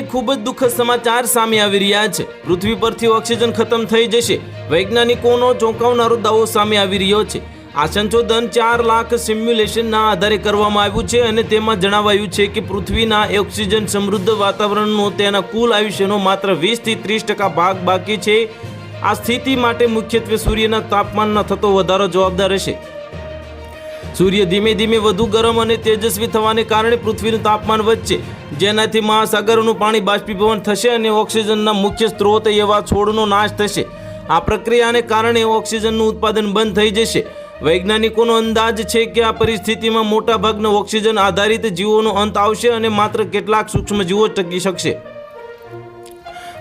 ખૂબ જ દુઃખદ સમાચાર સામે આવી રહ્યા છે। પૃથ્વી પરથી ઓક્સિજન ખતમ થઈ જશે, વૈજ્ઞાનિકોનો ચોંકાવનારો દાવો સામે આવી રહ્યો છે। આ સંશોધન 4 લાખ સિમ્યુલેશનના આધારે કરવામાં આવ્યું છે અને તેમાં જણાવાયું છે કે પૃથ્વીના ઓક્સિજન સમૃદ્ધ વાતાવરણનો તેના કુલ આયુષ્યનો માત્ર 20 થી 30% ભાગ બાકી છે। આ સ્થિતિ માટે મુખ્યત્વે સૂર્યના તાપમાનમાં થતો વધારો જવાબદાર રહેશે। સૂર્ય ધીમે ધીમે વધુ ગરમ અને તેજસ્વી થવાને કારણે પૃથ્વીનું તાપમાન વધશે, જેનાથી મહાસાગરોનું પાણી બાષ્પીભવન થશે અને ઓક્સિજનના મુખ્ય સ્ત્રોત એવા છોડનો નાશ થશે। આ પ્રક્રિયાને કારણે ઓક્સિજનનું ઉત્પાદન બંધ થઈ જશે। વૈજ્ઞાનિકોનો અંદાજ છે કે આ પરિસ્થિતિમાં મોટાભાગના ઓક્સિજન આધારિત જીવોનો અંત આવશે અને માત્ર કેટલાક સૂક્ષ્મ જીવો ટકી શકશે।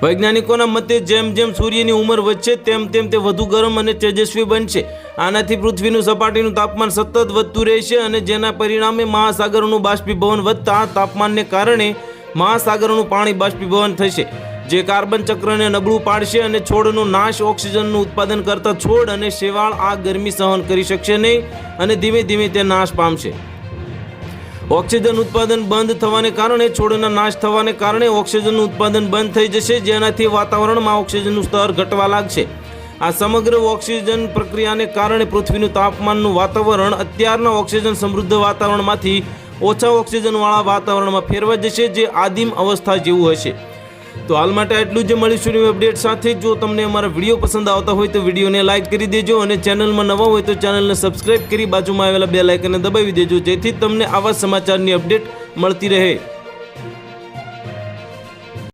વૈજ્ઞાનિકોના મતે જેમ જેમ સૂર્યની ઉંમર વધશે તેમ તેમ તે વધુ ગરમ અને તેજસ્વી બનશે। આનાથી પૃથ્વીનું સપાટીનું તાપમાન સતત વધતું રહેશે અને જેના પરિણામે મહાસાગરોનું બાષ્પીભવન વધતા તાપમાનને કારણે મહાસાગરોનું પાણી બાષ્પીભવન થશે, જે કાર્બન ચક્રને નબળું પાડશે અને છોડનો નાશ। ઓક્સિજનનું ઉત્પાદન કરતા છોડ અને શેવાળ આ ગરમી સહન કરી શકશે નહીં અને ધીમે ધીમે તે નાશ પામશે। ઓક્સિજન ઉત્પાદન બંધ થવાને કારણે છોડના નાશ થવાને કારણે ઓક્સિજનનું ઉત્પાદન બંધ થઈ જશે, જેનાથી વાતાવરણમાં ઓક્સિજનનું સ્તર ઘટવા લાગશે। આ સમગ્ર ઓક્સિજન પ્રક્રિયાને કારણે પૃથ્વીનું તાપમાનનું વાતાવરણ અત્યારના ઓક્સિજન સમૃદ્ધ વાતાવરણમાંથી ઓછા ઓક્સિજનવાળા વાતાવરણમાં ફેરવાઈ જશે, જે આદિમ અવસ્થા જેવું હશે। તો હાલ માટે આટલું જ। મળીશું નવી અપડેટ સાથે। જો તમને અમારા વિડીયો પસંદ આવતા હોય તો વિડીયોને લાઇક કરી દેજો અને ચેનલમાં નવા હોય તો ચેનલને સબસ્ક્રાઇબ કરી બાજુમાં આવેલા બેલ આઇકનને દબાવી દેજો, જેથી તમને આવા સમાચારની અપડેટ મળતી રહે।